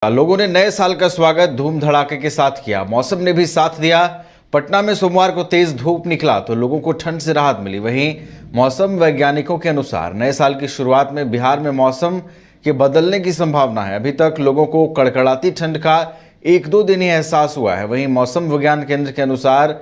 लोगों ने नए साल का स्वागत धूम धड़ाके के साथ किया। मौसम ने भी साथ दिया। पटना में सोमवार को तेज धूप निकला तो लोगों को ठंड से राहत मिली। वहीं मौसम वैज्ञानिकों के अनुसार नए साल की शुरुआत में बिहार में मौसम के बदलने की संभावना है। अभी तक लोगों को कड़कड़ाती ठंड का 1-2 दिन ही एहसास हुआ है। वहीं मौसम विज्ञान केंद्र के अनुसार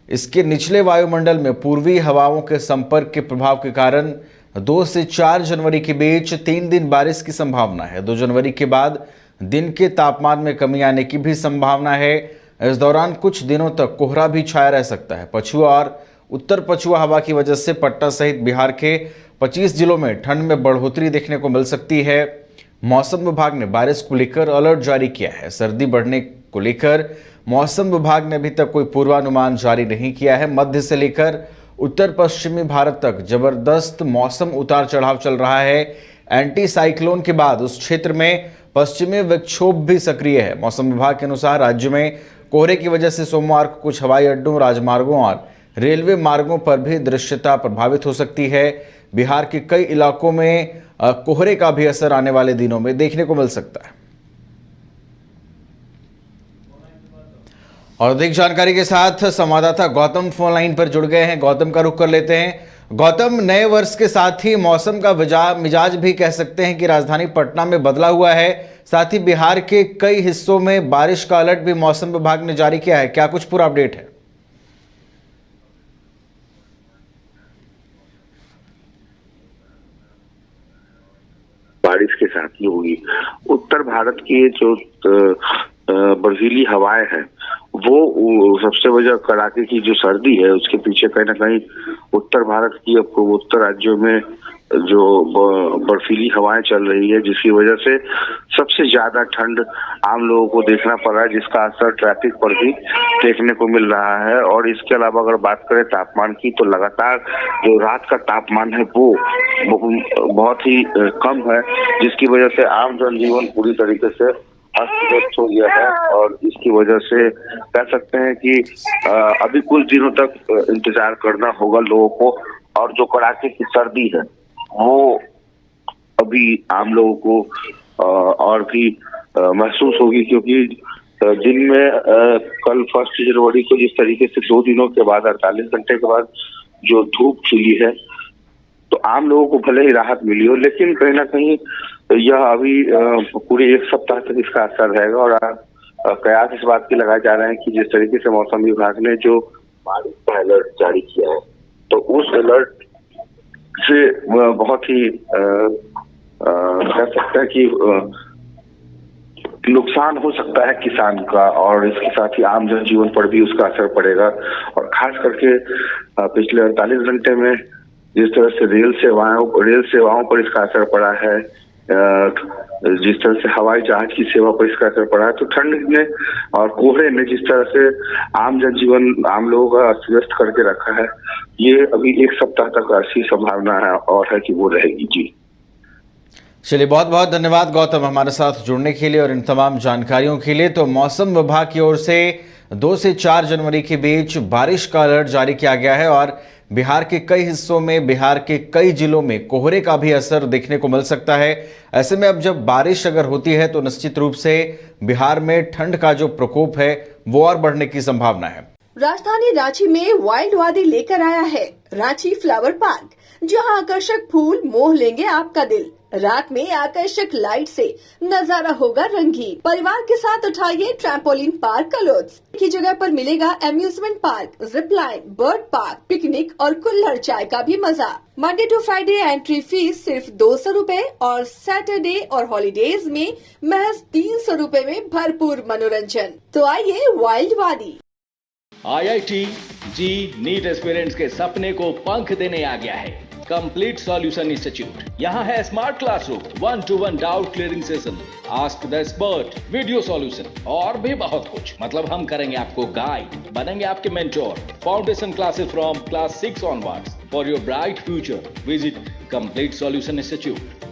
इसके निचले वायुमंडल में पूर्वी हवाओं के संपर्क के प्रभाव के कारण 2 से 4 जनवरी के बीच 3 दिन बारिश की संभावना है। 2 जनवरी के बाद दिन के तापमान में कमी आने की भी संभावना है। इस दौरान कुछ दिनों तक कोहरा भी छाया रह सकता है। पछुआ और उत्तर पछुआ हवा की वजह से पटना सहित बिहार के 25 जिलों में ठंड में बढ़ोतरी देखने को मिल सकती है। मौसम विभाग ने बारिश को लेकर अलर्ट जारी किया है। सर्दी बढ़ने को लेकर मौसम विभाग ने अभी तक कोई पूर्वानुमान जारी नहीं किया है। मध्य से लेकर उत्तर पश्चिमी भारत तक जबरदस्त मौसम उतार चढ़ाव चल रहा है। एंटी साइक्लोन के बाद उस क्षेत्र में पश्चिमी विक्षोभ भी सक्रिय है। मौसम विभाग के अनुसार राज्य में कोहरे की वजह से सोमवार को कुछ हवाई अड्डों, राजमार्गों और रेलवे मार्गों पर भी दृश्यता प्रभावित हो सकती है। बिहार के कई इलाकों में कोहरे का भी असर आने वाले दिनों में देखने को मिल सकता है। और अधिक जानकारी के साथ संवाददाता गौतम फोन लाइन पर जुड़ गए हैं। गौतम का रुख कर लेते हैं। गौतम, नए वर्ष के साथ ही मौसम का मिजाज भी कह सकते हैं कि राजधानी पटना में बदला हुआ है। साथ ही बिहार के कई हिस्सों में बारिश का अलर्ट भी मौसम विभाग ने जारी किया है। क्या कुछ पूरा अपडेट है? बारिश के साथ ही होगी। उत्तर भारत की जो बर्फीली हवाएं हैं वो सबसे वजह कड़ाके की जो सर्दी है उसके पीछे कहीं ना कहीं उत्तर भारत की पूर्वोत्तर राज्यों में जो बर्फीली हवाएं चल रही है, जिसकी वजह से सबसे ज्यादा ठंड आम लोगों को देखना पड़ रहा है, जिसका असर ट्रैफिक पर भी देखने को मिल रहा है। और इसके अलावा अगर बात करें तापमान की, तो लगातार जो रात का तापमान है वो बहुत ही कम है, जिसकी वजह से आम जनजीवन पूरी तरीके से अस्त व्यस्त हो गया है। और इसकी वजह से कह सकते हैं कि अभी कुछ दिनों तक इंतजार करना होगा लोगों को। और जो कड़ाके की सर्दी है वो अभी आम लोगों को और भी महसूस होगी, क्योंकि दिन में कल 1 जनवरी को जिस तरीके से 2 दिनों के बाद 48 घंटे के बाद जो धूप खिली है, तो आम लोगों को भले ही राहत मिली हो, लेकिन कहीं ना कहीं यह अभी पूरे 1 सप्ताह तक इसका असर रहेगा। और कयास इस बात की लगाए जा रहे हैं कि जिस तरीके से मौसम विभाग ने जो बारिश का अलर्ट जारी किया है, तो उस अलर्ट से बहुत ही कह सकते हैं कि नुकसान हो सकता है किसान का, और इसके साथ ही आम जनजीवन पर भी उसका असर पड़ेगा। और खास करके पिछले 48 घंटे में जिस तरह से रेल सेवाओं पर इसका असर पड़ा है, जिस तरह से हवाई जहाज की सेवा पर इसका असर पड़ा है, तो ठंड ने और कोहरे ने जिस तरह से आम जनजीवन, आम लोगों का अस्त व्यस्त करके रखा है, ये अभी 1 सप्ताह तक ऐसी संभावना है और है कि वो रहेगी। जी चलिए, बहुत बहुत धन्यवाद गौतम हमारे साथ जुड़ने के लिए और इन तमाम जानकारियों के लिए। तो मौसम विभाग की ओर से 2 से 4 जनवरी के बीच बारिश का अलर्ट जारी किया गया है और बिहार के कई हिस्सों में, बिहार के कई जिलों में कोहरे का भी असर देखने को मिल सकता है। ऐसे में अब जब बारिश अगर होती है तो निश्चित रूप से बिहार में ठंड का जो प्रकोप है वो और बढ़ने की संभावना है। राजधानी रांची में वाइल्ड वादी लेकर आया है रांची फ्लावर पार्क, जहां आकर्षक फूल मोह लेंगे आपका दिल। रात में आकर्षक लाइट से नजारा होगा रंगीन। परिवार के साथ उठाइए ट्रैम्पोलिन पार्क का लुत्फ। की जगह पर मिलेगा amusement park, zip line, bird park, picnic और कुल्हड़ चाय का भी मजा। Monday to Friday entry fees सिर्फ 200 रूपए और सैटरडे और हॉलीडेज में महज 300 रूपए में भरपूर मनोरंजन। तो आइए वाइल्ड वादी। IIT जी नीट एस्पिरेंट्स के सपने को पंख देने आ गया है कंप्लीट सॉल्यूशन इंस्टीट्यूट। यहाँ है smart classroom, 1-to-1 doubt clearing session, ask the expert, video solution और भी बहुत कुछ। मतलब हम करेंगे आपको गाइड, बनेंगे आपके mentor. Foundation classes from class 6 onwards for your bright future. Visit complete solution institute.